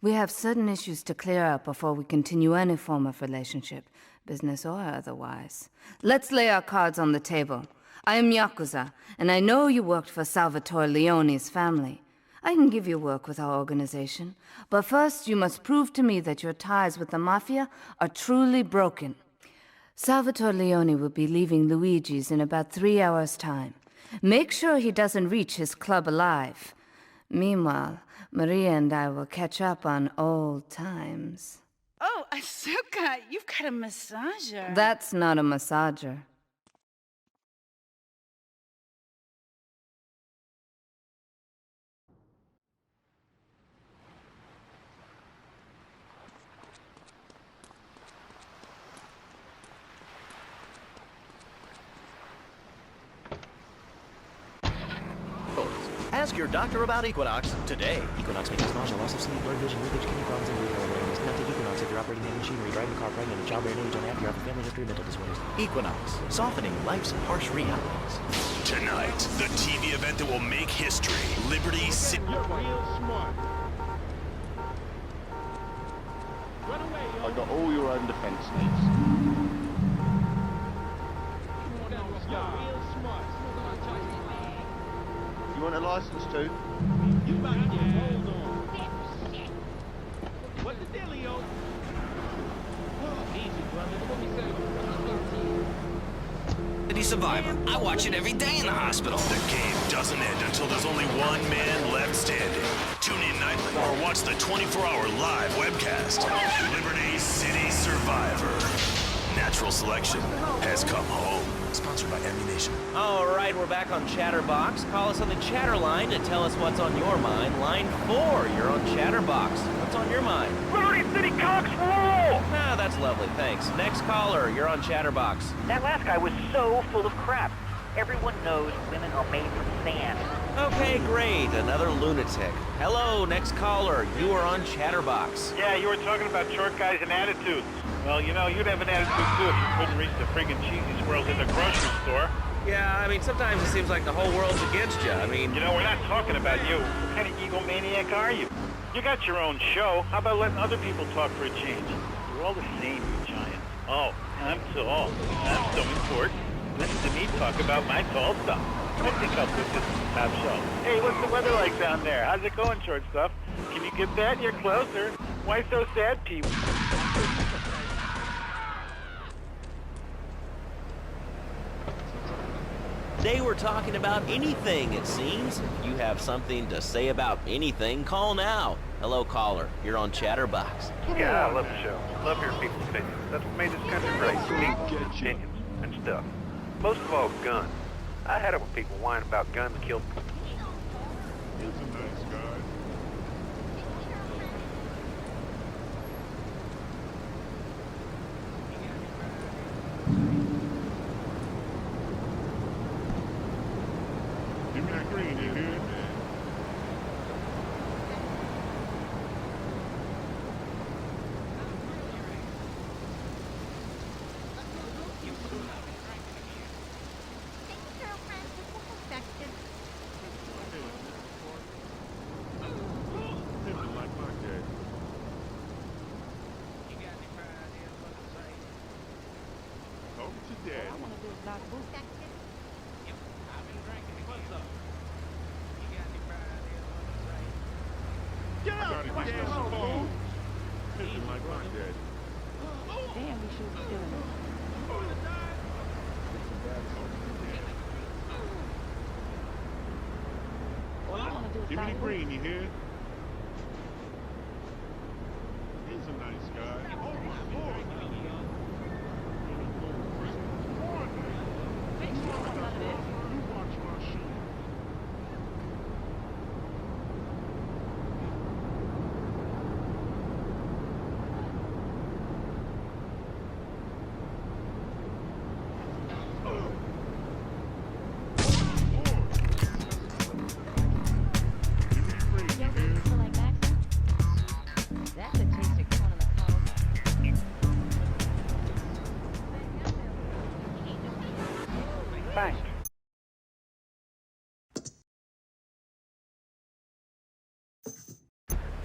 We have certain issues to clear up before we continue any form of relationship, business or otherwise. Let's lay our cards on the table. I am Yakuza, and I know you worked for Salvatore Leone's family. I can give you work with our organization, but first you must prove to me that your ties with the Mafia are truly broken. Salvatore Leone will be leaving Luigi's in about 3 hours' time. Make sure he doesn't reach his club alive. Meanwhile, Maria and I will catch up on old times. Oh, Asuka, you've got a massager. That's not a massager. Ask your doctor about Equinox today. Equinox may cause nausea, loss of sleep, blurred vision, leakage, kidney problems, and renal awareness. Do not take Equinox if you're operating heavy machinery, driving a car, pregnant, childbearing age, unhappy, or have a family history of mental disorders. Equinox, softening life's harsh realities. Tonight, the TV event that will make history. Liberty City. You're real smart. Run away, yo. I got all your own defense needs. You're real smart. You want a license too? You about to get rolled on. What the dealio? Easy, brother. What we say? City Survivor. I watch it every day in the hospital. The game doesn't end until there's only one man left standing. Tune in nightly or watch the 24-hour live webcast. Liberty City Survivor. Natural selection has come home. Sponsored by Ammunition. All right, we're back on Chatterbox. Call us on the chatter line to tell us what's on your mind. Line 4, you're on Chatterbox. What's on your mind? Liberty City Cox rule! Ah, that's lovely, thanks. Next caller, you're on Chatterbox. That last guy was so full of crap. Everyone knows women are made from sand. Okay, great. Another lunatic. Hello, next caller. You are on Chatterbox. Yeah, you were talking about short guys and attitudes. Well, you know, you'd have an attitude too if you couldn't reach the friggin' cheesy squirrels in the grocery store. Yeah, I mean, sometimes it seems like the whole world's against you. I mean... You know, we're not talking about you. What kind of egomaniac are you? You got your own show. How about letting other people talk for a change? You're all the same, you giant. Oh, I'm tall. I'm so important. Listen to me talk about my tall stuff. I think I'll put this in the top shelf. Hey, what's the weather like down there? How's it going, short stuff? Can you get that? You're closer. Why so sad, Pete? They were talking about anything, it seems. If you have something to say about anything, call now. Hello, caller. You're on Chatterbox. Yeah, I love the show. Love hearing people's opinions. That's what made this country great. People, opinions, and stuff. Most of all, guns. I had it when people whine about guns killed people. He's a nice guy. Give me that green, you hear? Living like my dad. Talk to dad. Get out! Got a gas phone. Living like my dad. Damn, we should be doing it. All I want to do is Give me buy the green, you hear? He's a nice guy. Oh, my Lord. You watch my shoe. Give me the green, you hear?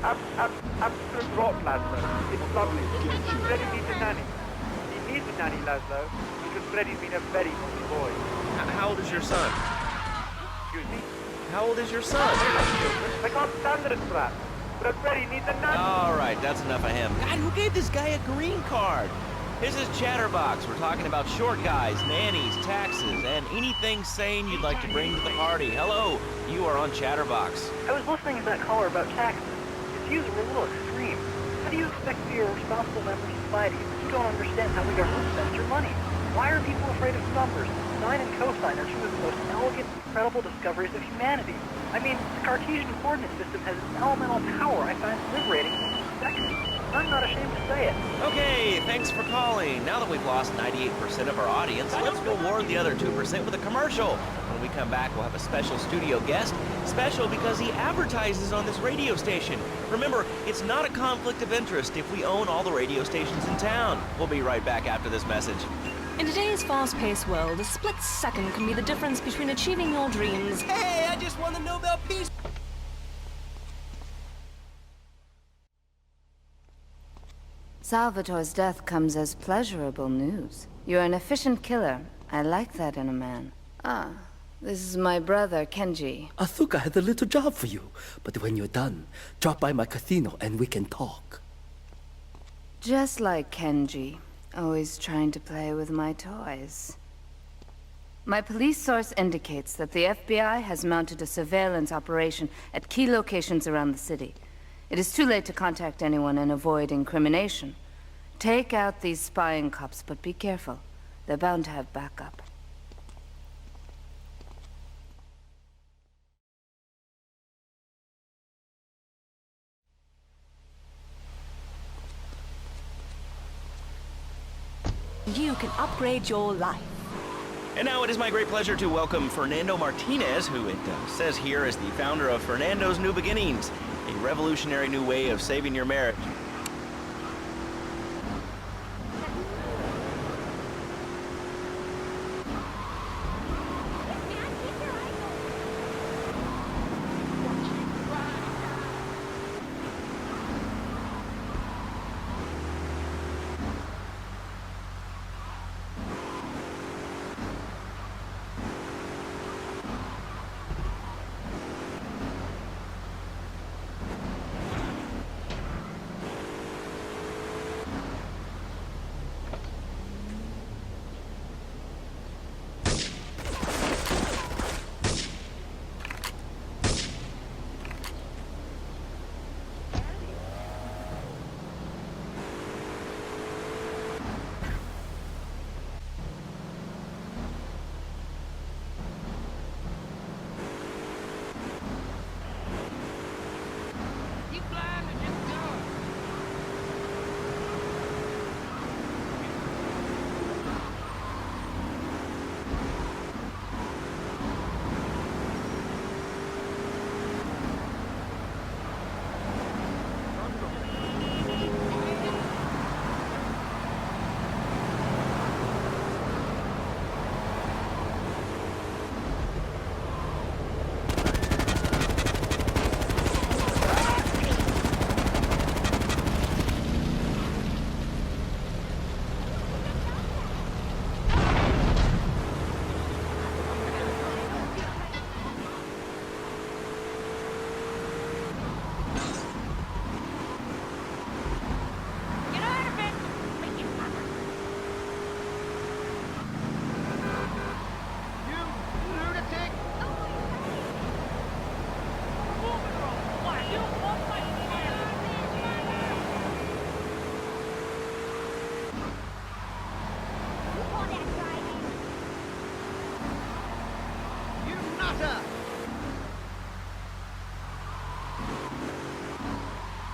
Absolute rot, Laszlo. It's lovely. Freddy needs a nanny. He needs a nanny, Laszlo, because Freddy's been a very naughty boy. How old is your son? Excuse me? How old is your son? I can't stand it, Brad. But Freddy needs a nanny. All right, that's enough of him. God, who gave this guy a green card? This is Chatterbox. We're talking about short guys, nannies, taxes, and anything sane you'd like to bring to the party. Hello, you are on Chatterbox. I was listening to that caller about taxes. His views were a little extreme. How do you expect to be a responsible member of society if you don't understand how the government spends your money? Why are people afraid of numbers? Sine and cosine are two of the most elegant, incredible discoveries of humanity. I mean, the Cartesian coordinate system has an elemental power I find liberating and sexy. I'm not ashamed to say it. Okay, thanks for calling. Now that we've lost 98% of our audience, let's reward the other 2% with a commercial. When we come back, we'll have a special studio guest. Special because he advertises on this radio station. Remember, it's not a conflict of interest if we own all the radio stations in town. We'll be right back after this message. In today's fast-paced world, a split second can be the difference between achieving your dreams. Hey, I just won the Nobel Peace. Salvatore's death comes as pleasurable news. You're an efficient killer. I like that in a man. Ah, this is my brother, Kenji. Asuka has a little job for you, but when you're done, drop by my casino and we can talk. Just like Kenji, always trying to play with my toys. My police source indicates that the FBI has mounted a surveillance operation at key locations around the city. It is too late to contact anyone and avoid incrimination. Take out these spying cops, but be careful. They're bound to have backup. You can upgrade your life. And now it is my great pleasure to welcome Fernando Martinez, who it says here is the founder of Fernando's New Beginnings, a revolutionary new way of saving your marriage.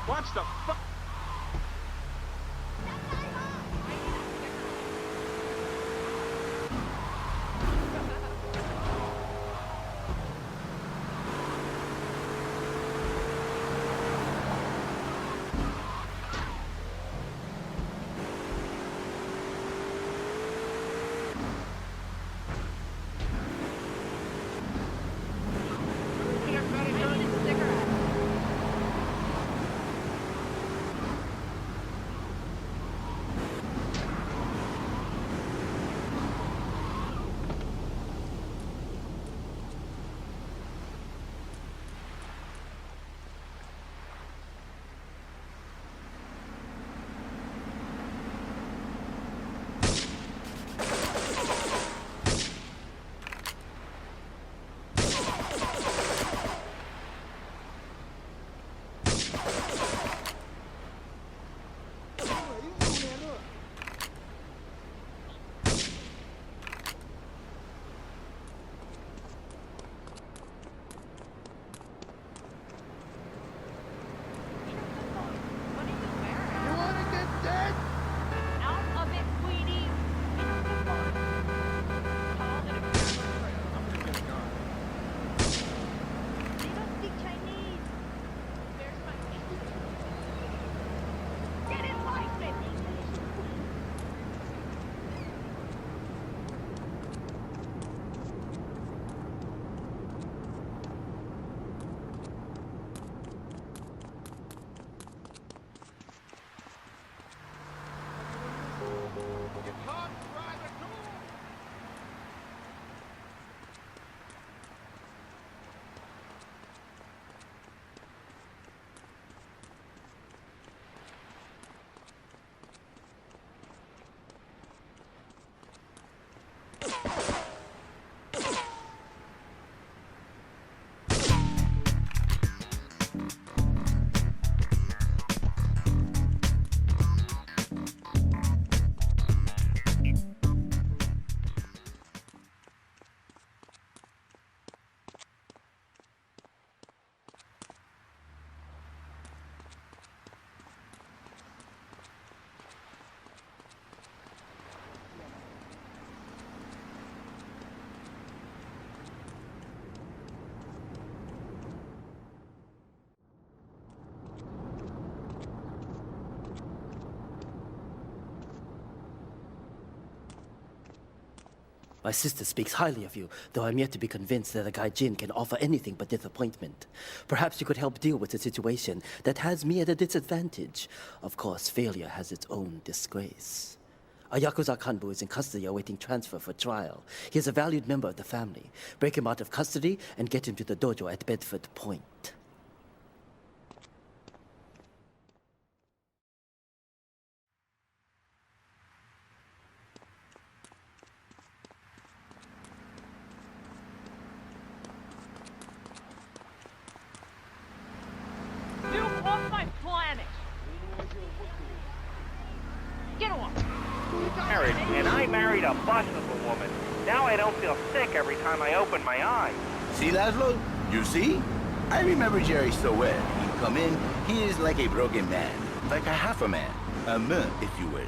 What the fuck? My sister speaks highly of you, though I'm yet to be convinced that a gaijin can offer anything but disappointment. Perhaps you could help deal with a situation that has me at a disadvantage. Of course, failure has its own disgrace. A Yakuza Kanbu is in custody awaiting transfer for trial. He is a valued member of the family. Break him out of custody and get him to the dojo at Bedford Point. You off my planet! Get off! Married, and I married a bust of a woman. Now I don't feel sick every time I open my eyes. See, Laszlo? You see? I remember Jerry so well. He come in, he is like a broken man. Like a half a man. A man, if you will.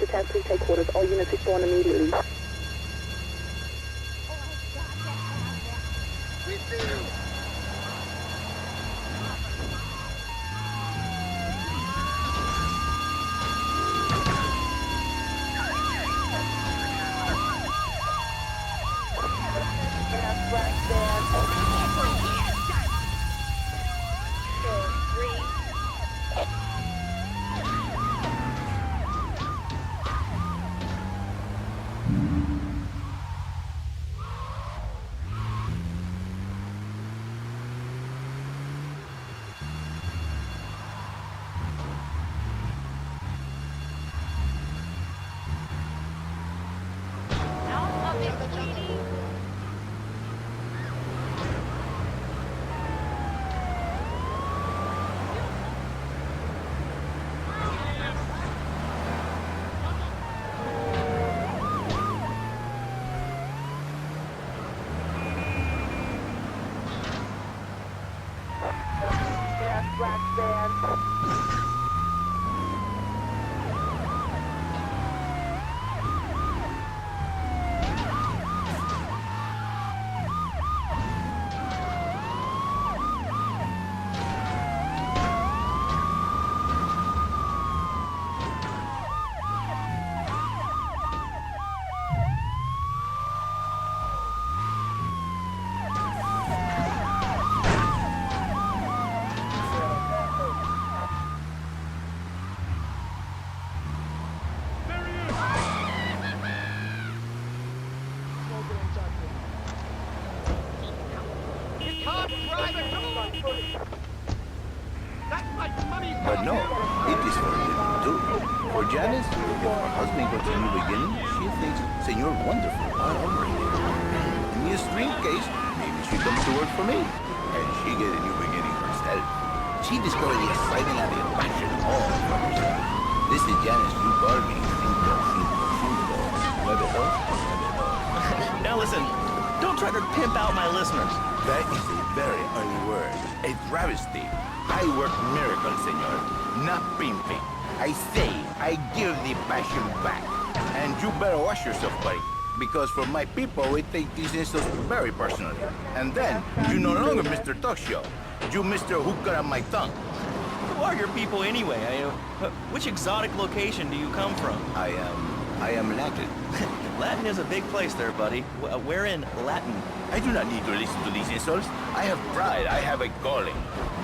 Attack police headquarters. All units respond immediately. But no, it is forbidden too. For Janice, if her husband goes to a new beginning, she thinks Senor Wonderful are honoring him. In the extreme case, maybe she comes to work for me, and she get a new beginning herself. She discovered the exciting and the passion all for herself. This is Janice, you call me. Now listen, don't try to pimp out my listeners. That is a very early word. A travesty. I work miracles, senor. Not pimping. I say, I give the passion back. And you better watch yourself, buddy. Because for my people, we take these insults very personally. And then, you no longer Mr. Talk Show. You Mr. Who Got On My Tongue. Who are your people anyway? Which exotic location do you come from? I am Latin. Latin is a big place there, buddy. Where in Latin? I do not need to listen to these insults. I have pride. I have a calling.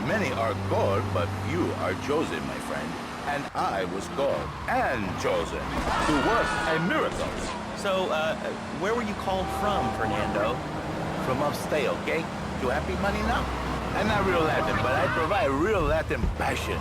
Many are called, but you are chosen, my friend. And I was called and chosen to work a miracle. So, where were you called from, Fernando? From upstate, okay? You happy money now? I'm not real Latin, but I provide real Latin passion.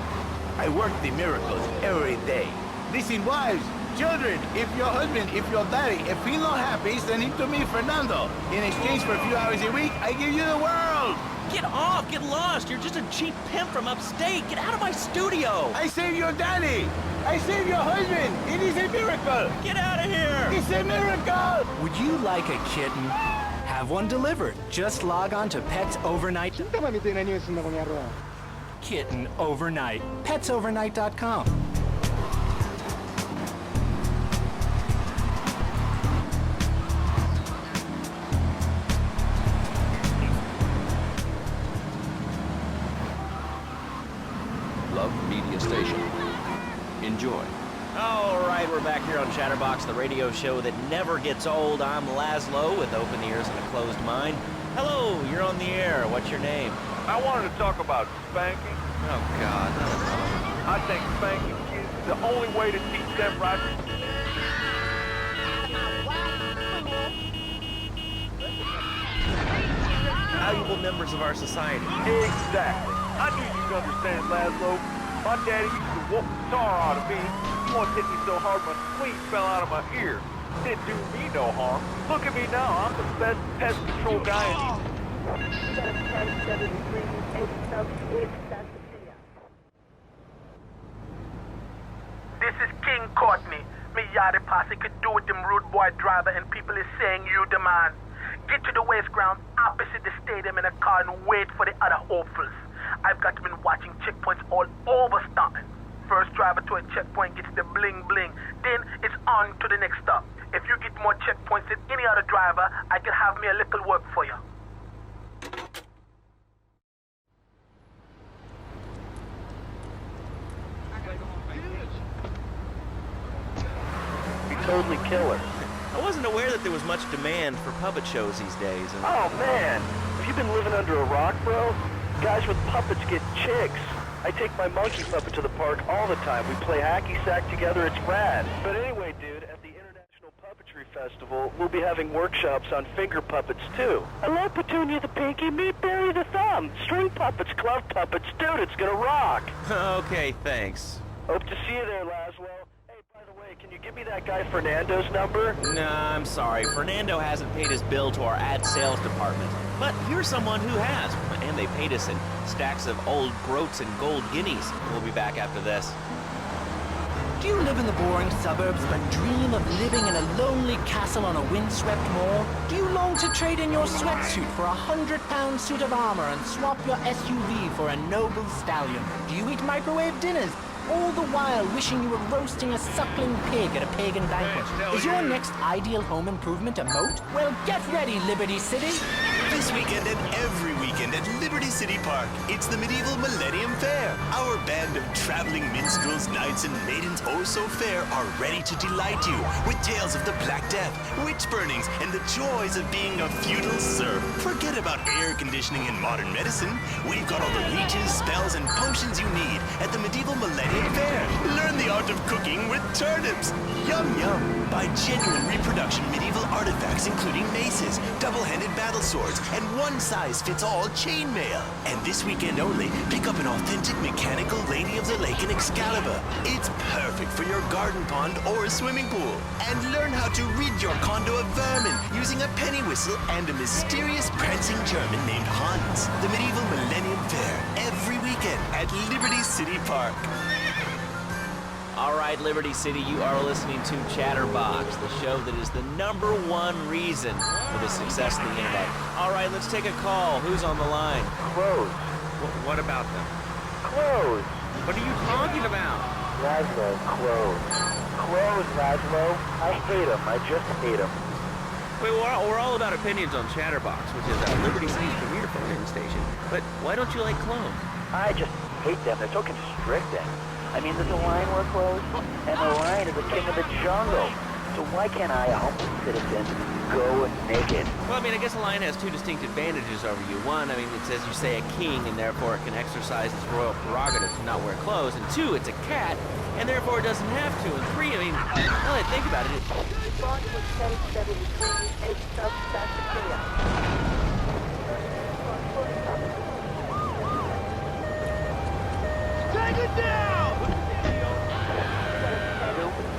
I work the miracles every day. Listen, wives, children, if your husband, if your daddy, if he's not happy, send him to me, Fernando. In exchange for a few hours a week, I give you the world. Get off! Get lost! You're just a cheap pimp from upstate! Get out of my studio! I saved your daddy! I saved your husband! It is a miracle! Get out of here! It's a miracle! Would you like a kitten? Have one delivered. Just log on to Pets Overnight. Kitten Overnight. PetsOvernight.com. Media station. Enjoy. All right, we're back here on Chatterbox, the radio show that never gets old. I'm Laszlo with open ears and a closed mind. Hello, you're on the air. What's your name? I wanted to talk about spanking. Oh, God. I think spanking kids is the only way to teach them right. Valuable members of our society. Exactly. I knew you'd understand, Laszlo. My daddy used to whoop the tar out of me. He wanted to hit me so hard my spleen fell out of my ear. Didn't do me no harm. Look at me now. I'm the best pest control guy in This is King Courtney. Me yachty posse could do with them rude boy driver and people is saying you the man. Get to the waste ground opposite the stadium in a car and wait for the other hopefuls. I've got been watching checkpoints all over Staunton. First driver to a checkpoint gets the Bling-Bling. Then it's on to the next stop. If you get more checkpoints than any other driver, I can have me a little work for you. You totally kill her. I wasn't aware that there was much demand for puppet shows these days. Oh, man. Have you been living under a rock, bro? Guys with puppets get chicks. I take my monkey puppet to the park all the time. We play hacky sack together. It's rad. But anyway, dude, at the International Puppetry Festival, we'll be having workshops on finger puppets, too. I love Petunia the Pinky, meet Barry the Thumb, string puppets, glove puppets. Dude, it's gonna rock. Okay, thanks. Hope to see you there, Laszlo. Hey, by the way, can you give me that guy Fernando's number? Nah, I'm sorry. Fernando hasn't paid his bill to our ad sales department. But here's someone who has, and they paid us in stacks of old groats and gold guineas. We'll be back after this. Do you live in the boring suburbs but dream of living in a lonely castle on a windswept moor? Do you long to trade in your sweatsuit for a £100 suit of armor and swap your SUV for a noble stallion? Do you eat microwave dinners? All the while wishing you were roasting a suckling pig at a pagan banquet. Is your next ideal home improvement a moat? Well, get ready, Liberty City! This weekend and every weekend at Liberty City Park, it's the Medieval Millennium Fair. Our band of traveling minstrels, knights, and maidens oh so fair are ready to delight you with tales of the Black Death, witch burnings, and the joys of being a feudal serf. Forget about air conditioning and modern medicine. We've got all the leeches, spells, and potions you need at the Medieval Millennium Fair. Learn the art of cooking with turnips. Yum, yum. Buy genuine reproduction medieval artifacts including maces, double-handed battle swords, and one-size-fits-all chainmail. And this weekend only, pick up an authentic mechanical Lady of the Lake in Excalibur. It's perfect for your garden pond or swimming pool. And learn how to rid your condo of vermin using a penny whistle and a mysterious prancing German named Hans. The medieval Millennium Fair, every weekend at Liberty City Park. All right, Liberty City, you are listening to Chatterbox, the show that is the #1 reason for the success of the internet. All right, let's take a call. Who's on the line? Close. What about them? Close. What are you talking about? Laszlo, close. Close, Laszlo. I hate him. I just hate him. Wait, we're all about opinions on Chatterbox, which is Liberty City's premier phone-in station. But why don't you like clones? I just hate them. They're so constricting. I mean, there's a lion we're close, and the lion is the king of the jungle. So why can't I, a humble citizen, go naked? Well, I mean, I guess a lion has two distinct advantages over you. One, I mean, it's, as you say, a king, and therefore it can exercise its royal prerogative to not wear clothes. And two, it's a cat, and therefore it doesn't have to. And three, I mean, now that I think about it, Take it down!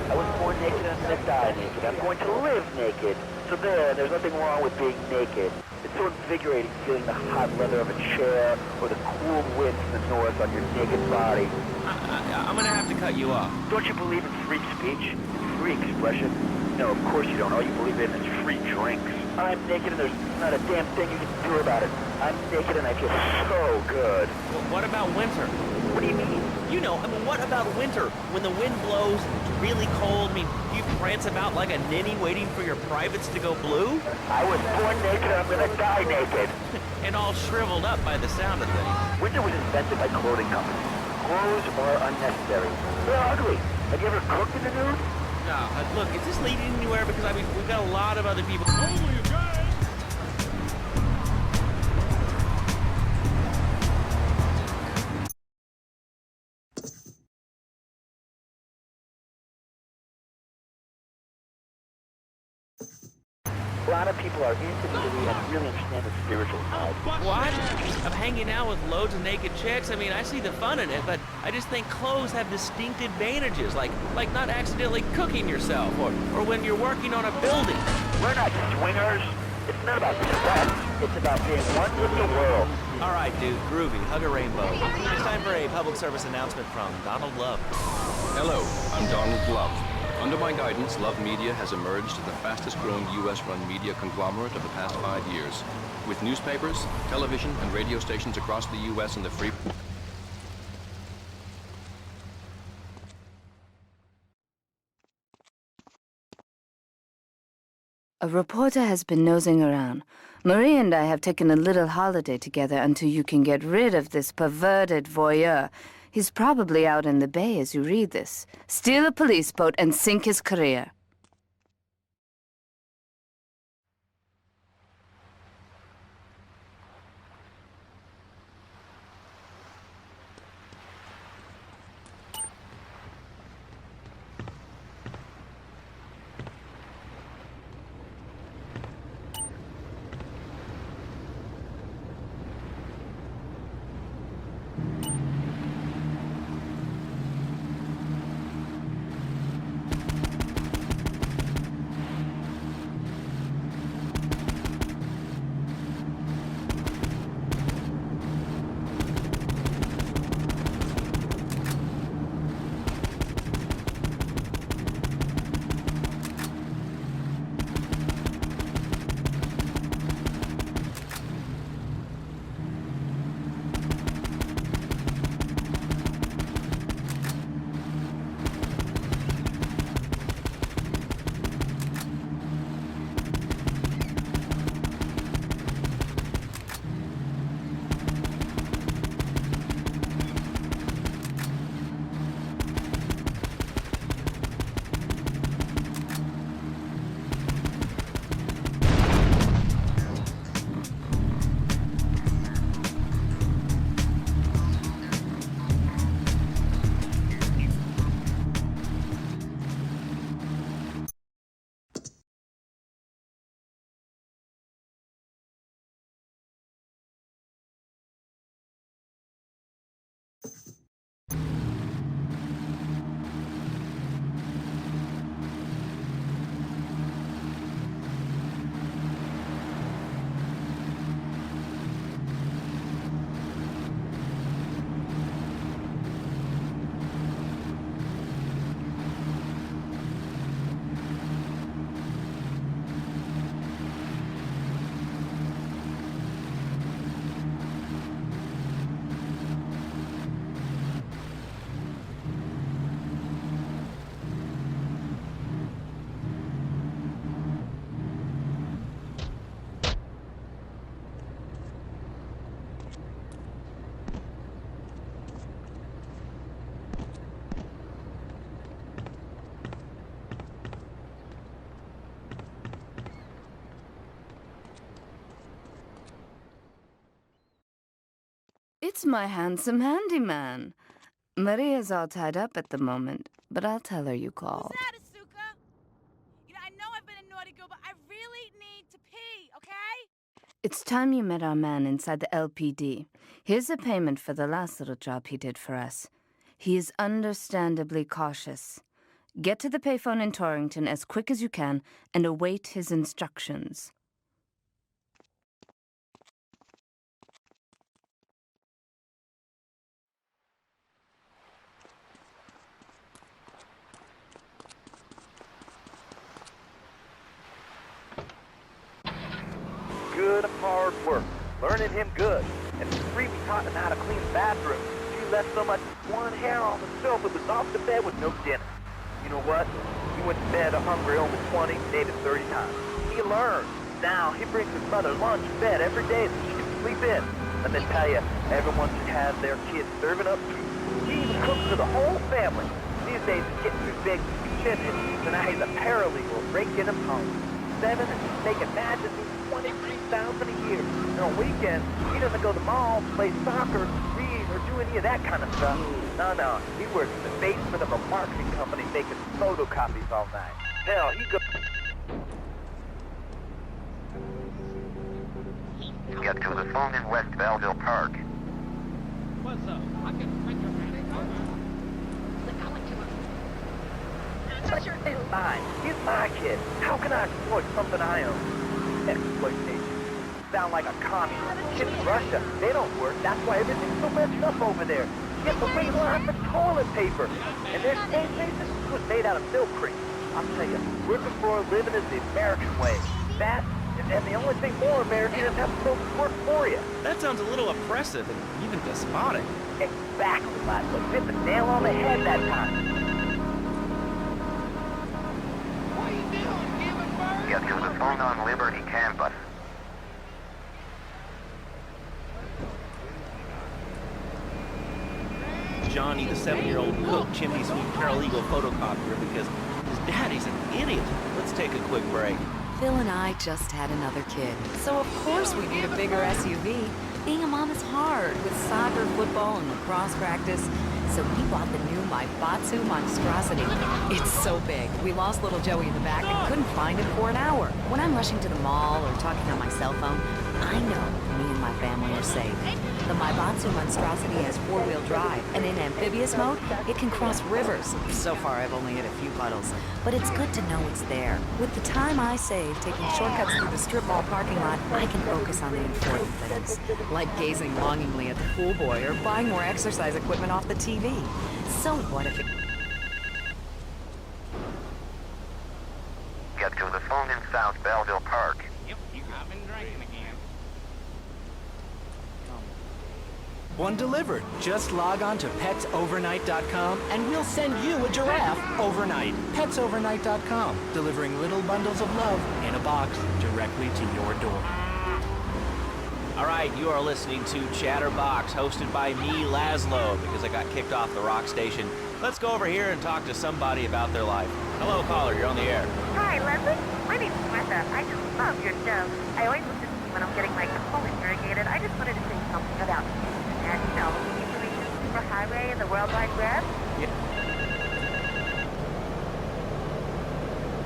I was born naked and I'm gonna die naked. I'm going to live naked. So there's nothing wrong with being naked. It's so invigorating feeling the hot leather of a chair or the cool wind from the north on your naked body. I'm gonna have to cut you off. Don't you believe in free speech? Free expression? No, of course you don't. All you believe in is free drinks. I'm naked and there's not a damn thing you can do about it. I'm naked and I feel so good. Well, what about winter? What do you mean? You know, I mean, what about winter? When the wind blows and it's really cold, I mean, you prance about like a ninny waiting for your privates to go blue? I was born naked and I'm gonna die naked. And all shriveled up by the sound of things. Winter was invented by clothing companies. Clothes are unnecessary. They're ugly. Have you ever cooked in the nude? No, look, is this leading anywhere? Because, I mean, we've got a lot of other people. A lot of people are into nudity and really understand the spiritual side. What? I'm hanging out with loads of naked chicks? I mean, I see the fun in it, but I just think clothes have distinct advantages, like not accidentally cooking yourself, or when you're working on a building. We're not swingers. It's not about sex. It's about being one with the world. All right, dude, groovy. Hug a rainbow. It's time for a public service announcement from Donald Love. Hello, I'm Donald Love. Under my guidance, Love Media has emerged as the fastest-growing U.S.-run media conglomerate of the past 5 years. With newspapers, television, and radio stations across the U.S. and the free... A reporter has been nosing around. Marie and I have taken a little holiday together until you can get rid of this perverted voyeur. He's probably out in the bay as you read this. Steal a police boat and sink his career. It's my handsome handyman. Maria's all tied up at the moment, but I'll tell her you called. Who's that, Asuka? You know, I know I've been a naughty girl, but I really need to pee, okay? It's time you met our man inside the LPD. Here's a payment for the last little job he did for us. He is understandably cautious. Get to the payphone in Torrington as quick as you can and await his instructions. Good hard work. Learning him good. And Remy taught him how to clean the bathroom. She left so much one hair on the sofa was off the bed with no dinner. You know what? He went to bed hungry almost 20, dated 30 times. He learned. Now he brings his mother lunch and bed every day so she can sleep in. Let me tell you, everyone should have their kids serving up food. He even cooks for the whole family. These days he's getting too big to be finished, so now he's a paralegal breaking him home. 7 and he's making matches $23,000 a year. And on weekends, he doesn't go to the mall, play soccer, read, or do any of that kind of stuff. No, he works in the basement of a marketing company making photocopies all night. Hell, he goes... Get to the phone in West Belleville Park. What's up? I can print your money. It's mine. He's my kid. How can I exploit something I own? Exploitation. Sound like a communist. Kids in Russia, they don't work. That's why everything's so messed up over there. Get the wait line for toilet paper. And their state basis was made out of milk cream. I'll tell you, working for a living is the American way. That, and the only thing more American is have folks work for you. That sounds a little oppressive and even despotic. Exactly, Latore. Hit the nail on the head that time. Get to the phone on Liberty campus. Johnny, the 7-year-old cook, chimney sweep paralegal photocopier because his daddy's an idiot. Let's take a quick break. Phil and I just had another kid, so of course we need a bigger SUV. Being a mom is hard with soccer, football, and lacrosse practice. So we bought the new Maibatsu monstrosity. It's so big, we lost little Joey in the back and couldn't find him for an hour. When I'm rushing to the mall or talking on my cell phone, I know me and my family are safe. The Maibatsu monstrosity has 4-wheel drive, and in amphibious mode, it can cross rivers. So far, I've only hit a few puddles, but it's good to know it's there. With the time I save taking shortcuts through the strip mall parking lot, I can focus on the important things, like gazing longingly at the pool boy or buying more exercise equipment off the TV. So what if it... Get to the phone in South Belleville Park. Yep, I've been drinking again. One delivered. Just log on to petsovernight.com and we'll send you a giraffe overnight. Petsovernight.com, delivering little bundles of love in a box directly to your door. All right, you are listening to Chatterbox, hosted by me, Laszlo, because I got kicked off the rock station. Let's go over here and talk to somebody about their life. Hello, caller, you're on the air. Hi, Leslie. My name's Martha. I just love your show. I always listen to you when I'm getting my colon irrigated. I just wanted to say something about you. And, you know, information superhighway and the World Wide Web. Yeah.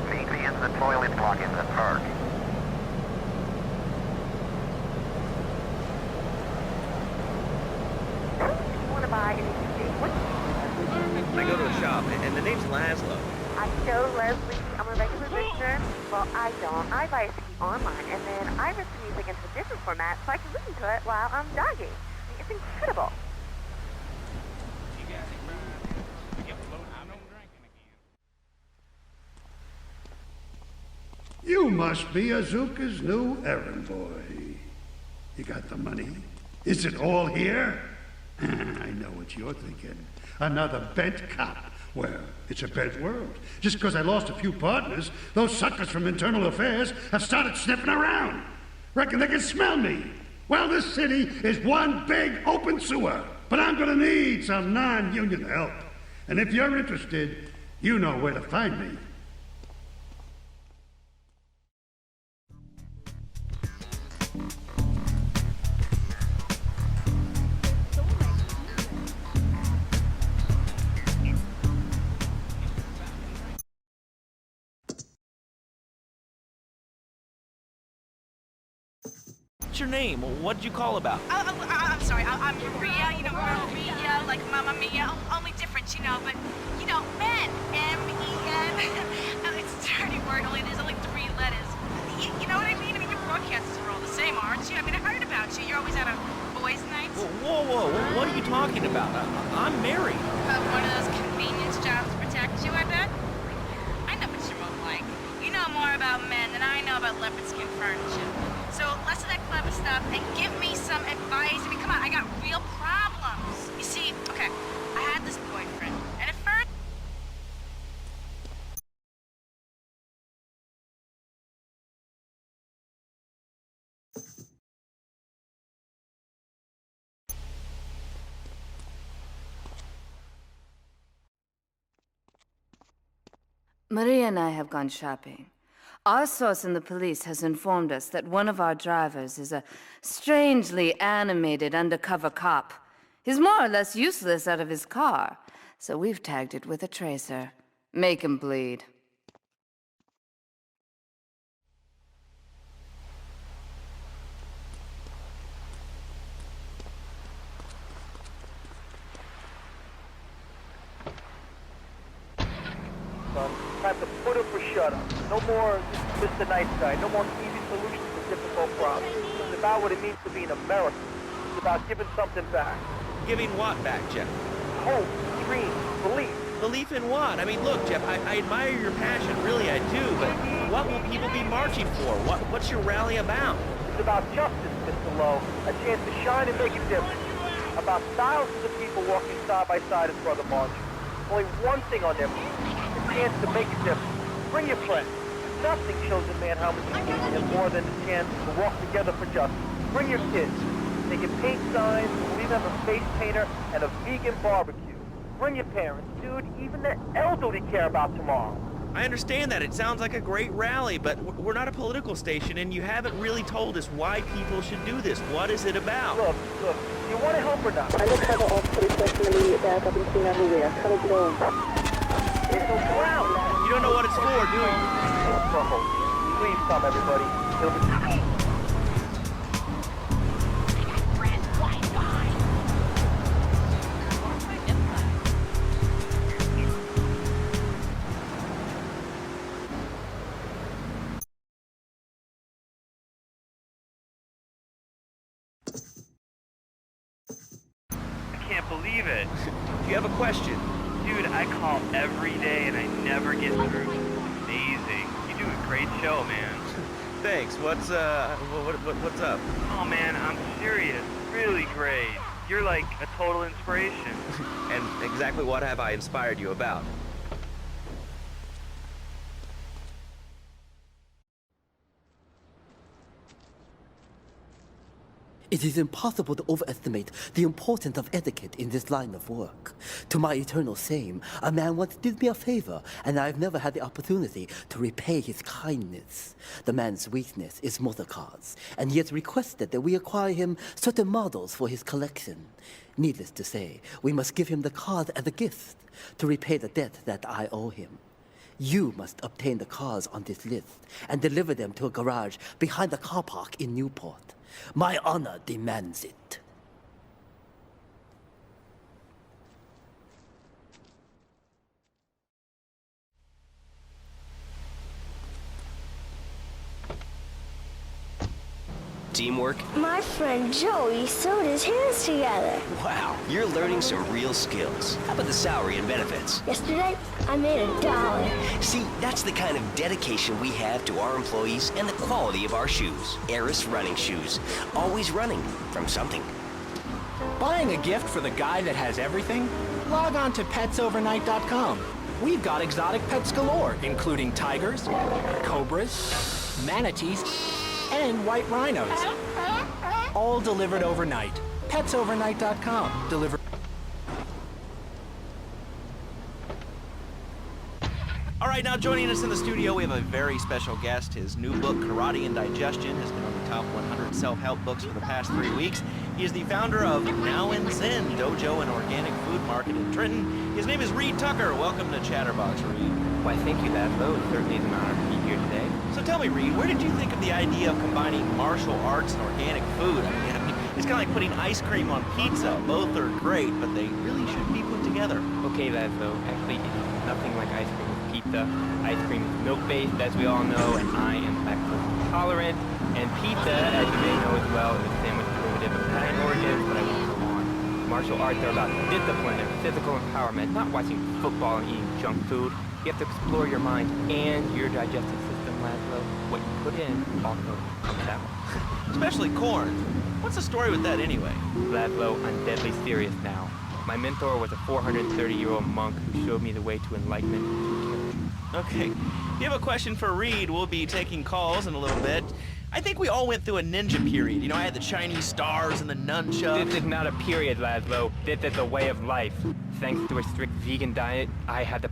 Meet me in the toilet block in the park. Buy anything. I go to a shop, and the name's Laszlo. I know, Leslie. I'm a regular listener. Well, I don't. I buy a CD online, and then I rip the music into a different format so I can listen to it while I'm jogging. It's incredible. You must be Azuka's new errand boy. You got the money? Is it all here? I know what you're thinking. Another bent cop. Well, it's a bent world. Just because I lost a few partners, those suckers from Internal Affairs have started sniffing around. Reckon they can smell me. Well, this city is one big open sewer. But I'm gonna need some non-union help. And if you're interested, you know where to find me. your name? What'd you call about? I'm sorry, I'm Maria, you know, Maria, like Mamma Mia, only different, you know, but, you know, men, M-E-N, it's a dirty word, there's only 3 letters. You know what I mean? I mean, your broadcasters are all the same, aren't you? I mean, I heard about you. You're always out on boys' nights. Whoa, what are you talking about? I'm married. One of those convenience jobs protect you, I bet? I know what you're both like. You know more about men than I know about leopard skin furniture. So less of that clever stuff and give me some advice. I mean, come on, I got real problems. You see, okay, I had this boyfriend, and at first... Maria and I have gone shopping. Our source in the police has informed us that one of our drivers is a strangely animated undercover cop. He's more or less useless out of his car, so we've tagged it with a tracer. Make him bleed. Time to put up or shut up. No more Mr. Nice Guy. No more easy solutions to difficult problems. It's about what it means to be an American. It's about giving something back. Giving what back, Jeff? Hope, dreams, belief. Belief in what? I mean, look, Jeff, I admire your passion, really I do, but what will people be marching for? What's your rally about? It's about justice, Mr. Lowe. A chance to shine and make a difference. About thousands of people walking side by side as Brother March. Only one thing on their mind. A chance to make a difference. Bring your friends. Nothing shows a man how much he needs him more than a chance to walk together for justice. Bring your kids. They can paint signs, leave them a face painter, and a vegan barbecue. Bring your parents, dude. Even the elderly care about tomorrow. I understand that. It sounds like a great rally, but we're not a political station, and you haven't really told us why people should do this. What is it about? Look, you want to help or not? Undercover officer requesting immediate backup in Tina Maria. Cover below. It's a ground. You don't know what it's for, do you? Please come, everybody. It'll be... Believe it. Do you have a question? Dude, I call every day and I never get through. Amazing. You do a great show, man. Thanks. What's up? Oh man, I'm serious. Really great. You're like a total inspiration. And exactly what have I inspired you about? It is impossible to overestimate the importance of etiquette in this line of work. To my eternal shame, a man once did me a favor, and I've never had the opportunity to repay his kindness. The man's weakness is motor cars, and he has requested that we acquire him certain models for his collection. Needless to say, we must give him the cars as a gift to repay the debt that I owe him. You must obtain the cars on this list and deliver them to a garage behind the car park in Newport. My honor demands it. Teamwork? My friend Joey sewed his hands together. Wow, you're learning some real skills. How about the salary and benefits? Yesterday, I made $1. See, that's the kind of dedication we have to our employees and the quality of our shoes. Eris running shoes. Always running from something. Buying a gift for the guy that has everything? Log on to petsovernight.com. We've got exotic pets galore, including tigers, cobras, manatees, and white rhinos. All delivered overnight. petsovernight.com. Delivered. All right, now joining us in the studio, we have a very special guest. His new book, Karate and Digestion, has been on the top 100 self-help books for the past 3 weeks. He is the founder of Now and Zen Dojo and Organic Food Market in Trenton. His name is Reed Tucker. Welcome to Chatterbox, Reed. Why, thank you, Laszlo. It's certainly an honor to be here today. So So tell me, Reed, where did you think of the idea of combining martial arts and organic food? I mean, it's kind of like putting ice cream on pizza. Both are great, but they really should be put together. Okay, Laszlo, actually, it is nothing like ice cream with pizza. Ice cream is milk-based, as we all know, and I am lactose intolerant. And pizza, as you may know as well, is a sandwich derivative of Italian origins, but I won't go on. Martial arts are about discipline and physical empowerment, not watching football and eating junk food. You have to explore your mind and your digestive system, Laszlo. What you put in also comes out. Especially corn. What's the story with that anyway? Laszlo, I'm deadly serious now. My mentor was a 430-year-old monk who showed me the way to enlightenment and to Okay. If you have a question for Reed, we'll be taking calls in a little bit. I think we all went through a ninja period. You know, I had the Chinese stars and the nunchucks. This is not a period, Laszlo. This is a way of life. Thanks to a strict vegan diet, I had the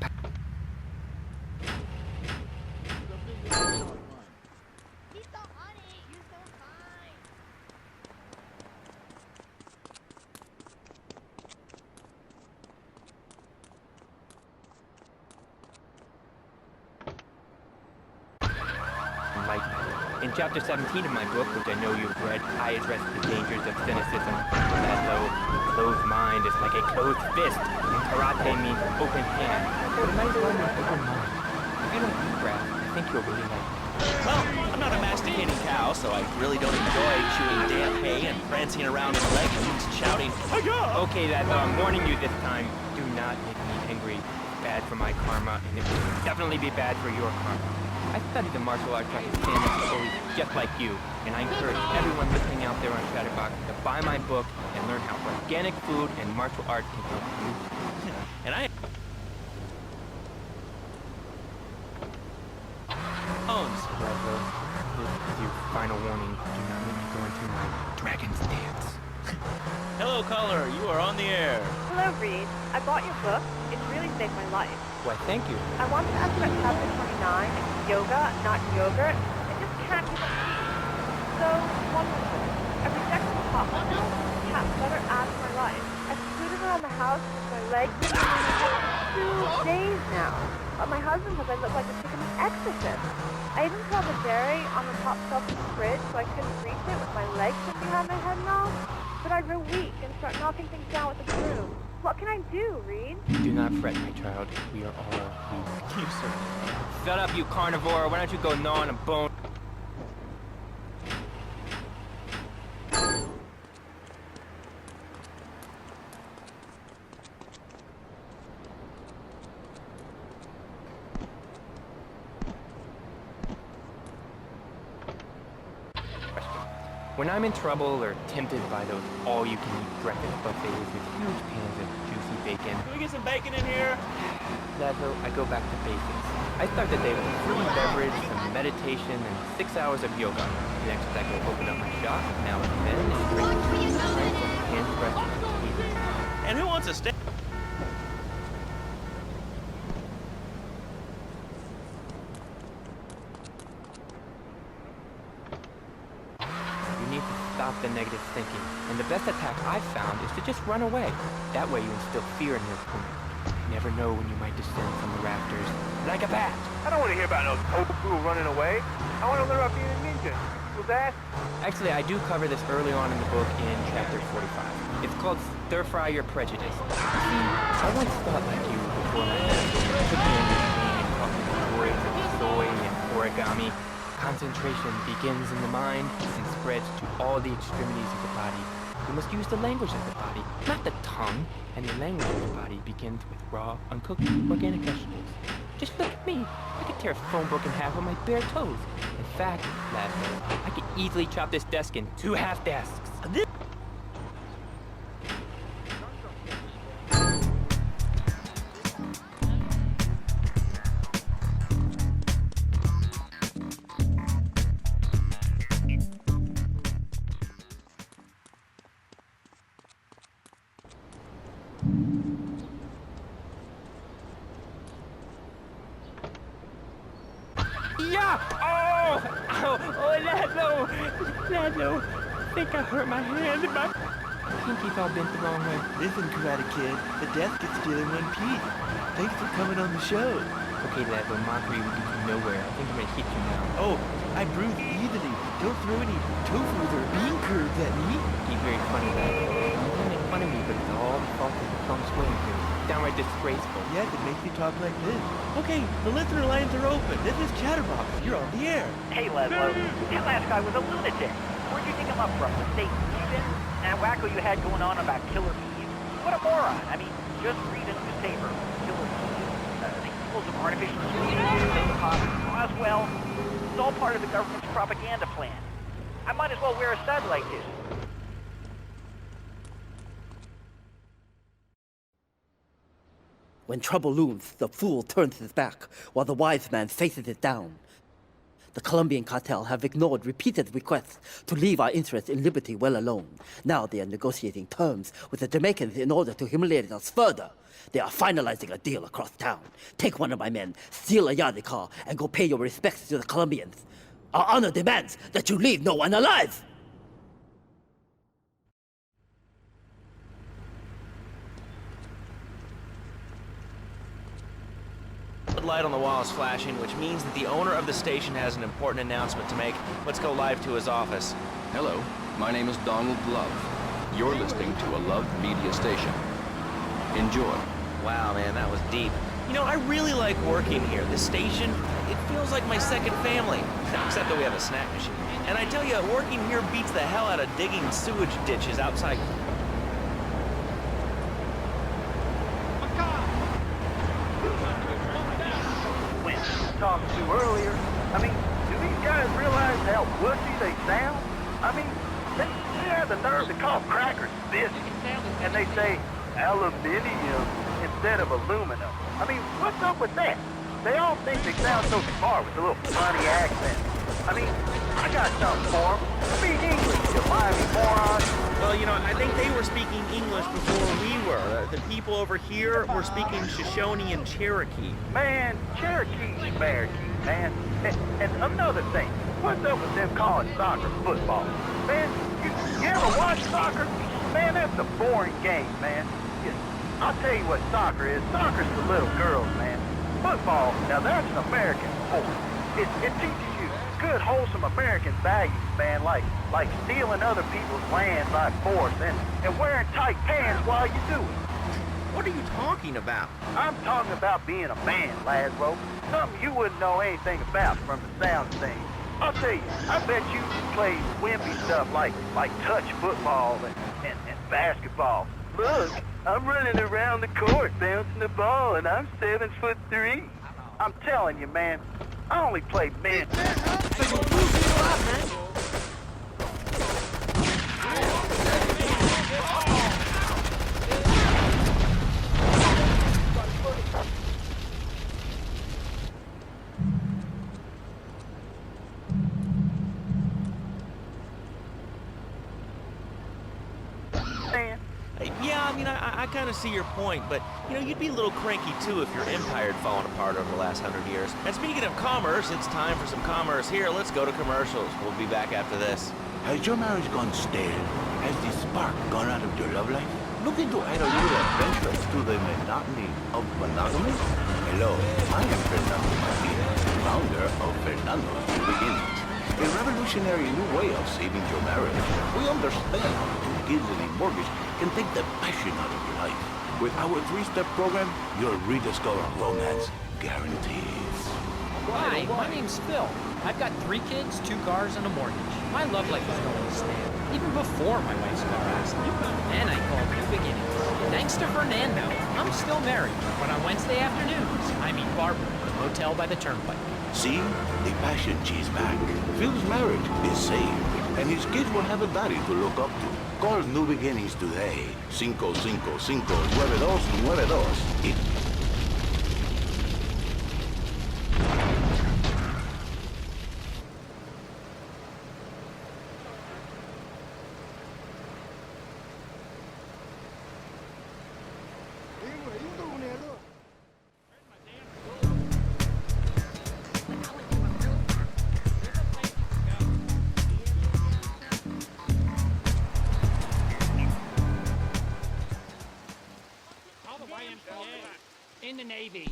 In chapter 17 of my book, which I know you've read, I address the dangers of cynicism. Laszlo, a closed mind is like a closed fist, and karate means open hand. But it might as well mean open mind. If you don't eat grass, I think you'll really like it. Well, I'm not a masticating cow, so I really don't enjoy chewing damp hay and prancing around in leggings, shouting, "Hi-ya!" Okay, Laszlo, I'm warning you this time. Do not make me angry. It's bad for my karma, and it will definitely be bad for your karma. I studied the martial arts like a stand-up bully just like you, and I encourage everyone listening out there on Chatterbox to buy my book and learn how organic food and martial arts can help you. And I... Owns. Laszlo, this is your final warning. Do not let me go into my dragon's dance. Hello, caller. You are on the air. Hello, Reed. I bought your book. It's really saved my life. Why, thank you. I wanted to ask you about chapter 29. It's yoga, not yogurt. I just can't keep up with it. So, one more thing. I rejected the pop now. Cats better add to my life. I've scooted around the house with my legs for 2 days now. But my husband says I look like a chicken exorcist. I even put the berry on the top shelf of the fridge so I couldn't reach it with my legs just behind my head now. But I grow weak and start knocking things down with a broom. What can I do, Reed? Do not fret, my child. We are all weak. You certainly are. Shut up, you carnivore. Why don't you go gnaw on a bone? When I'm in trouble or tempted by those all-you-can-eat breakfast buffets with huge pans of juicy bacon... Can we get some bacon in here? Laszlo, I go back to basics. I start the day with a fruity beverage, some meditation, and 6 hours of yoga. Next, I go open up my shop, now and then, and drink hand-pressed tea. And who wants a steak? Stop the negative thinking, and the best attack I've found is to just run away. That way you instill fear in your opponent. You never know when you might descend from the rafters like a bat. I don't want to hear about no tofu running away. I want to learn about being a ninja. Was that? Actually, I do cover this early on in the book in chapter 45. It's called Stir Fry Your Prejudice. See, I once thought like you before my mentor took me under his wing and taught me the stories of soy and origami. Concentration begins in the mind and spreads to all the extremities of the body. You must use the language of the body, not the tongue. And the language of the body begins with raw, uncooked, organic vegetables. Just look at me. I could tear a phone book in half with my bare toes. In fact, Laszlo, I could easily chop this desk in 2 half desks. Laszlo, I think I hurt my hand. My pinky's all bent the wrong way. Listen, Karate Kid, the death gets still in one piece. Thanks for coming on the show. Okay, lad, but mockery would get you nowhere. I think I'm gonna hit you now. Oh, I breathe evenly. Don't throw any tofu or bean curds at me. You're very funny, lad. You make fun of me, but it's all the fault of the plum swing here. Downright disgraceful. Yeah, that makes you talk like this. Okay, the listener lines are open. This is Chatterbox. You're on the air. Hey, Laszlo. That last guy was a lunatic. Where'd you think him up from? The state even? That wacko you had going on about killer bees? What a moron. I mean, just read a newspaper. Killer bees, the evils of artificial intelligence, Roswell. It's all part of the government's propaganda plan. I might as well wear a stud like this. When trouble looms, the fool turns his back, while the wise man faces it down. The Colombian cartel have ignored repeated requests to leave our interests in liberty well alone. Now they are negotiating terms with the Jamaicans in order to humiliate us further. They are finalizing a deal across town. Take one of my men, steal a Yardi car, and go pay your respects to the Colombians. Our honor demands that you leave no one alive! The light on the wall is flashing, which means that the owner of the station has an important announcement to make. Let's go live to his office. Hello, my name is Donald Love. You're listening to a Love Media station. Enjoy. Wow, man, that was deep. You know, I really like working here. This station, it feels like my second family. Except that we have a snack machine. And I tell you, working here beats the hell out of digging sewage ditches outside. Talked to earlier. I mean, do these guys realize how wussy they sound? I mean, they have the nerve to call crackers biscuits, and they say aluminium instead of aluminum. I mean, what's up with that? They all think they sound so smart with a little funny accent. I mean, I got something for them. Speak English, you Miami moron. Well, you know, I think they were speaking English before we were. The people over here were speaking Shoshone and Cherokee. Man, Cherokee's American, man. And another thing, what's up with them calling soccer football? Man, you ever watch soccer? Man, that's a boring game, man. I'll tell you what soccer is. Soccer's for little girls, man. Football, now that's an American sport. It teaches you good, wholesome American values, man, like stealing other people's land by force and wearing tight pants while you do it. What are you talking about? I'm talking about being a man, Laszlo. Something you wouldn't know anything about from the sound thing. I'll tell you, I bet you play wimpy stuff like touch football and basketball. Look, I'm running around the court bouncing the ball and I'm 7'3". I'm telling you, man, I only play men. Yeah, I mean, I kind of see your point, but, you know, you'd be a little cranky, too, if your empire had fallen apart over the last 100 years. And speaking of commerce, it's time for some commerce here. Let's go to commercials. We'll be back after this. Has your marriage gone stale? Has the spark gone out of your love life? Looking to add a little adventure to the monotony of monogamy? Hello, I am Fernando Martinez, founder of Fernando's New Beginnings, a revolutionary new way of saving your marriage. We understand how 2 kids and a mortgage can take the passion out of your life. With our 3-step program, you'll rediscover romance guarantees. Hi, my name's Phil. I've got 3 kids, 2 cars, and a mortgage. My love life was going to stand, even before my wife's car accident. Then I called New Beginnings. Thanks to Fernando, I'm still married. But on Wednesday afternoons, I meet Barbara at the motel by the turnpike. See? The passion she's back. Phil's marriage is saved, and his kids will have a daddy to look up to. Call New Beginnings today. 555-9292. In the Navy.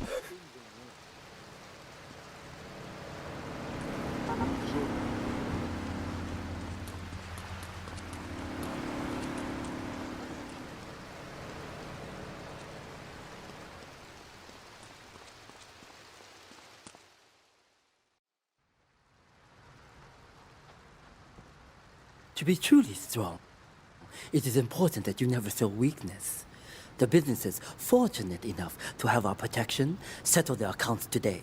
To be truly strong, it is important that you never feel weakness. The businesses fortunate enough to have our protection settle their accounts today.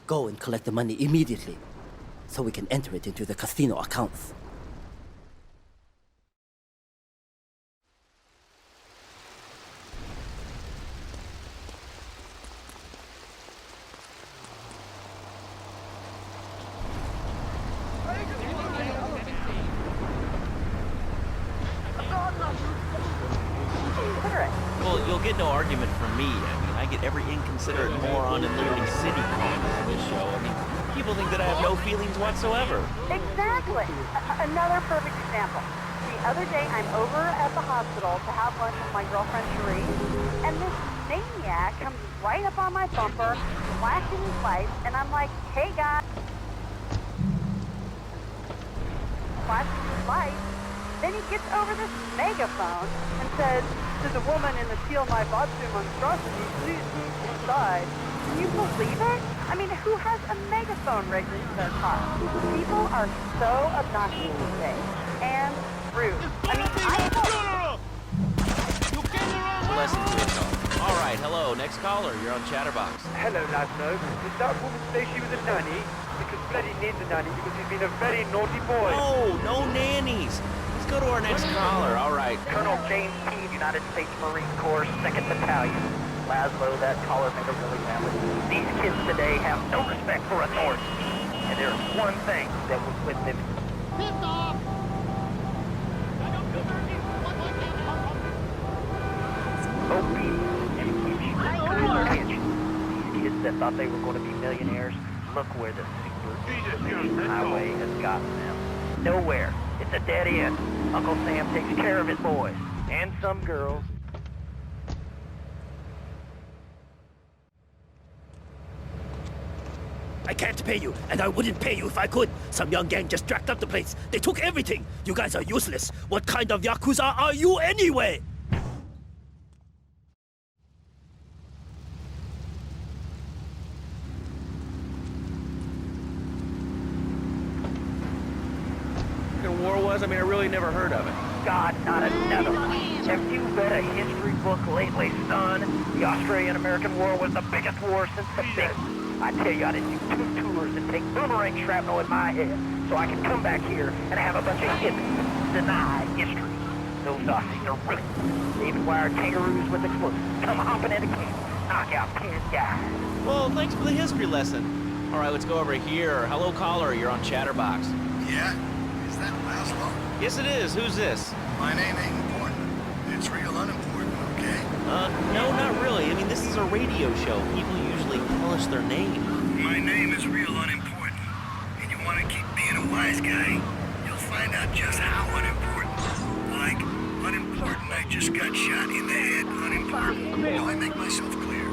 Go and collect the money immediately, so we can enter it into the casino accounts. Well, you'll get no argument from me. I mean, I get every inconsiderate moron in Liberty City calling on this show. I mean, people think that I have no feelings whatsoever. Exactly. Another perfect example. The other day, I'm over at the hospital to have lunch with my girlfriend Cherie, and this maniac comes right up on my bumper, flashing his lights, and I'm like, hey guys. Flashing his lights. Then he gets over this megaphone and says, to the woman in the teal my Batsu monstrosity, please move inside. Can you believe it? I mean, who has a megaphone rigged into their car? People are so obnoxious these days. And rude. I mean, Lesson to it. All right, hello, next caller. You're on Chatterbox. Hello, Laszlo. Did that woman say she was a nanny? Because Freddy needs a nanny because he's been a very naughty boy. No nannies. Let's go to our next caller. All right. Colonel James P., United States Marine Corps, 2nd Battalion. Laszlo, that caller made a really valid. These kids today have no respect for authority. And there's one thing that will win them. Piss off! These kids that thought they were going to be millionaires, look where the super highway has gotten them. Nowhere. It's a dead end. Uncle Sam takes care of his boys. And some girls. I can't pay you, and I wouldn't pay you if I could. Some young gang just jacked up the place. They took everything. You guys are useless. What kind of Yakuza are you anyway? War was? I mean, I really never heard of it. God, not another one. Have you read a history book lately, son? The Australian-American War was the biggest war since the 50s. I tell you, I didn't do 2 tours and take boomerang shrapnel in my head so I could come back here and have a bunch of hippies deny history. Those Aussies are ruthless. They even wired kangaroos with explosives. Come hopping into camp, knock out 10 guys. Well, thanks for the history lesson. All right, let's go over here. Hello, caller. You're on Chatterbox. Yeah? Is that Laszlo? Yes, it is. Who's this? My name ain't important. It's real unimportant, okay? No, not really. I mean, this is a radio show. People usually tell us their name. My name is real unimportant. And you want to keep being a wise guy, you'll find out just how unimportant. Like, unimportant, I just got shot in the head. Unimportant. Do I make myself clear?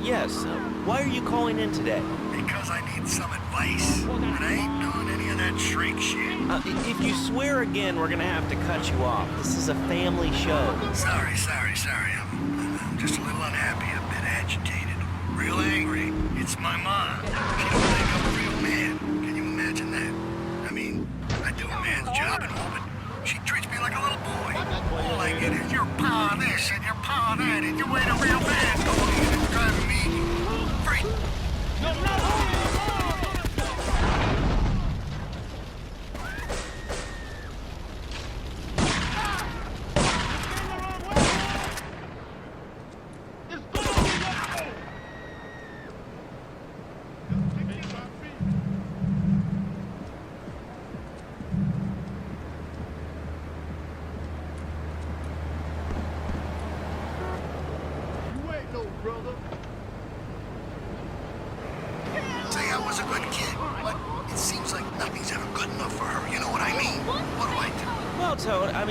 Yes. Why are you calling in today? Because I need some advice. And I ain't doing any of that shrink shit. If you swear again, we're gonna have to cut you off. This is a family show. Sorry. I'm just a little unhappy, a bit agitated. Real angry. It's my mom. She don't think I'm a real man. Can you imagine that? I mean, I do a man's job and all, but she treats me like a little boy. All I get is your paw this and your paw that, and you ain't a real man. It's driving me free.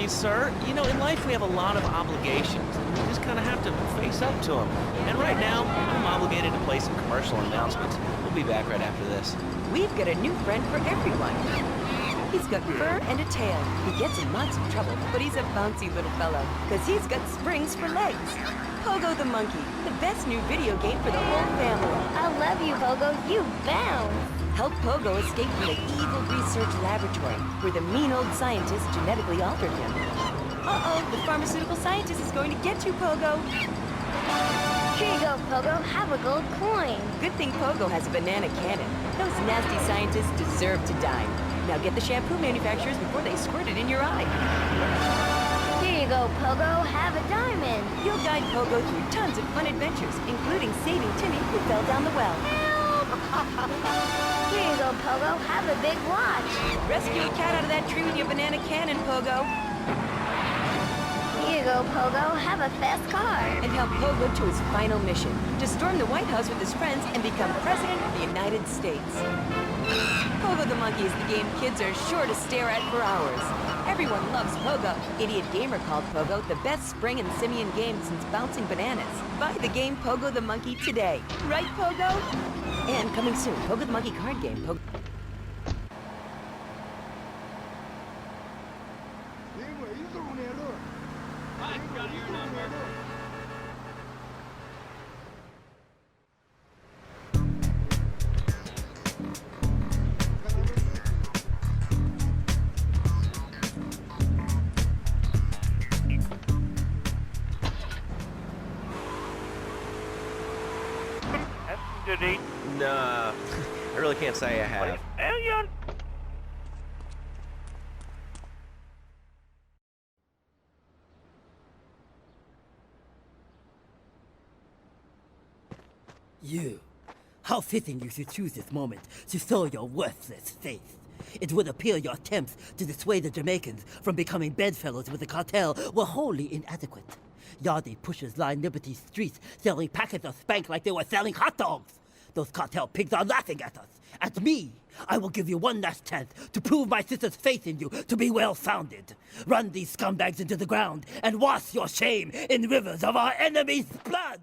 Sir, you know, in life we have a lot of obligations. We just kind of have to face up to them. And right now, I'm obligated to play some commercial announcements. We'll be back right after this. We've got a new friend for everyone. He's got fur and a tail. He gets in lots of trouble, but he's a bouncy little fellow, because he's got springs for legs. Pogo the Monkey, the best new video game for the whole family. I love you, Pogo. You bounce. help Pogo escape from the evil research laboratory where the mean old scientist genetically altered him. Uh-oh, the pharmaceutical scientist is going to get you, Pogo. Here you go, Pogo. Have a gold coin. Good thing Pogo has a banana cannon. Those nasty scientists deserve to die. Now get the shampoo manufacturers before they squirt it in your eye. Here you go, Pogo. Have a diamond. You'll guide Pogo through tons of fun adventures, including saving Timmy who fell down the well. Here you go, Pogo. Have a big watch. Rescue a cat out of that tree with your banana cannon, Pogo. Here you go, Pogo. Have a fast car. And help Pogo to his final mission, to storm the White House with his friends and become President of the United States. Pogo the Monkey is the game kids are sure to stare at for hours. Everyone loves Pogo. Idiot Gamer called Pogo the best spring and simian game since bouncing bananas. Buy the game Pogo the Monkey today. Right, Pogo? And coming soon, Pogo the Monkey card game. Pogo... Nah, I really can't say I have. You. How fitting you should choose this moment to show your worthless faith. It would appear your attempts to dissuade the Jamaicans from becoming bedfellows with the cartel were wholly inadequate. Yardie pushers line Liberty streets selling packets of spank like they were selling hot dogs. Those cartel pigs are laughing at us. At me. I will give you one last chance to prove my sister's faith in you to be well-founded. Run these scumbags into the ground and wash your shame in rivers of our enemies' blood!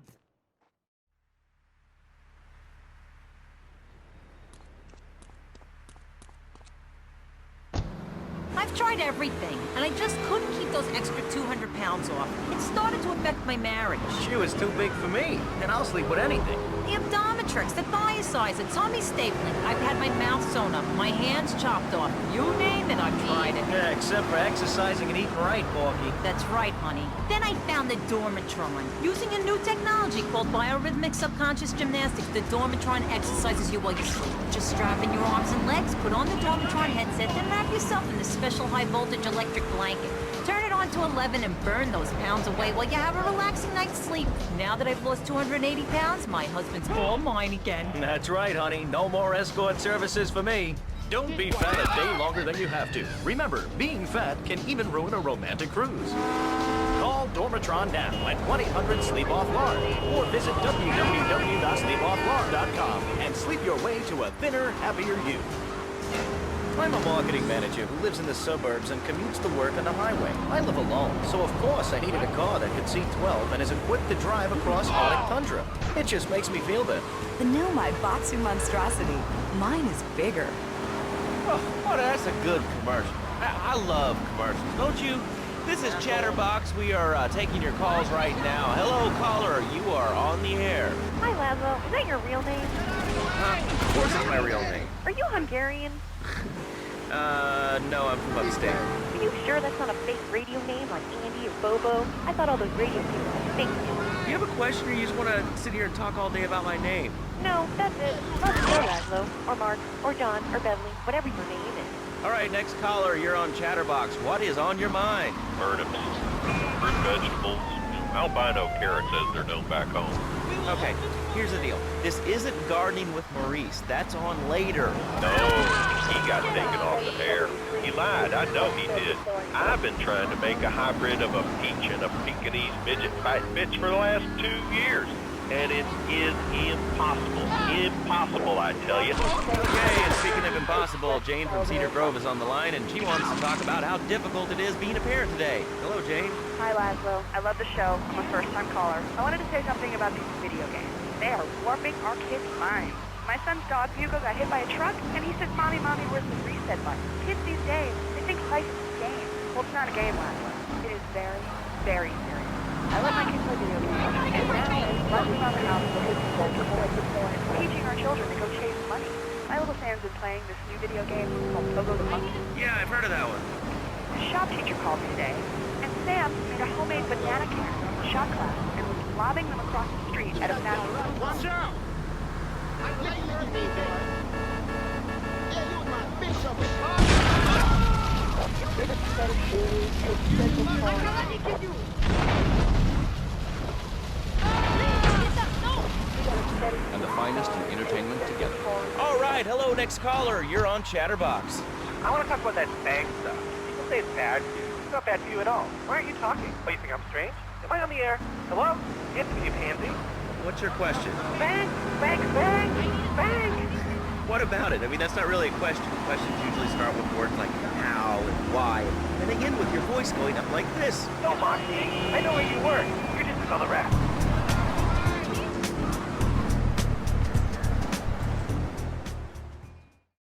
I've tried everything, and I just couldn't keep those extra 200 pounds off. It started to affect my marriage. She was too big for me, and I'll sleep with anything. The abdometrix, the thiasizer, tummy stapling. I've had my mouth sewn up, my hands chopped off. You name it, I've tried it. Yeah, except for exercising and eating right, Porky. That's right, honey. Then I found the Dormatron. Using a new technology called biorhythmic subconscious gymnastics, the Dormatron exercises you while you sleep. Just strap in your arms and legs, put on the Dormatron headset, then wrap yourself in the special high-voltage electric blanket. Turn it on to 11 and burn those pounds away while you have a relaxing night's sleep. Now that I've lost 280 pounds, my husband's all mine again. That's right, honey. No more escort services for me. Don't be fat a day longer than you have to. Remember, being fat can even ruin a romantic cruise. Call Dormatron now at 1-800-SLEEP-OFF-LARD or visit www.sleepofflard.com and sleep your way to a thinner, happier you. I'm a marketing manager who lives in the suburbs and commutes to work on the highway. I live alone, so of course I needed a car that could seat 12 and is equipped to drive across Arctic tundra. It just makes me feel better. The new my Batsu monstrosity. Mine is bigger. Oh, that's a good commercial. I love commercials, don't you? This is Chatterbox. We are taking your calls right now. Hello, caller. You are on the air. Hi, Laszlo. Is that your real name? Of course it's my real name. Are you Hungarian? No, I'm from upstate. Are you sure that's not a fake radio name like Andy or Bobo? I thought all those radio people were fake names. Do you have a question or you just want to sit here and talk all day about my name? No, that's it. Let's go, Laszlo. Or Mark. Or John. Or Beverly. Whatever your name is. All right, next caller, you're on Chatterbox. What is on your mind? Turnips, fruit vegetables, albino carrots as they're known back home. Okay, here's the deal. This isn't Gardening with Maurice. That's on later. No, he got taken off the air. He lied. I know he did. I've been trying to make a hybrid of a peach and a Pekingese midget fight bitch for the last 2 years. And it is impossible. Impossible, I tell you. Okay, and speaking of impossible, Jane from Cedar Grove is on the line, and she wants to talk about how difficult it is being a parent today. Hello, Jane. Hi, Laszlo. I love the show. I'm a first-time caller. I wanted to say something about these video games. They are warping our kids' minds. My son's dog, Hugo, got hit by a truck, and he said, Mommy, Mommy, where's the reset button? Kids these days, they think life is a game. Well, it's not a game, Laszlo. It is very, very serious. I let my kids play video games, and now, running around the house, teaching our children to go chase money. My little Sam's been playing this new video game called Pogo the Monkey. Yeah, I've heard of that one. The shop teacher called me today, and Sam made a homemade banana cannon from the shop class and was lobbing them across the street at a fast food. Watch out! I like your thing, boy. Yeah, you was my fish up in And the finest in entertainment together. All right, hello, next caller. You're on Chatterbox. I want to talk about that bang stuff. People say it's bad for you. It's not bad for you at all. Why aren't you talking? Oh, you think I'm strange? Am I on the air? Hello? Answer me, you pansy. What's your question? Bang! Bang! Bang! Bang! What about it? I mean, that's not really a question. Questions usually start with words like how and why, and they end with your voice going up like this. Don't mock me. I know where you work. You're just another rat.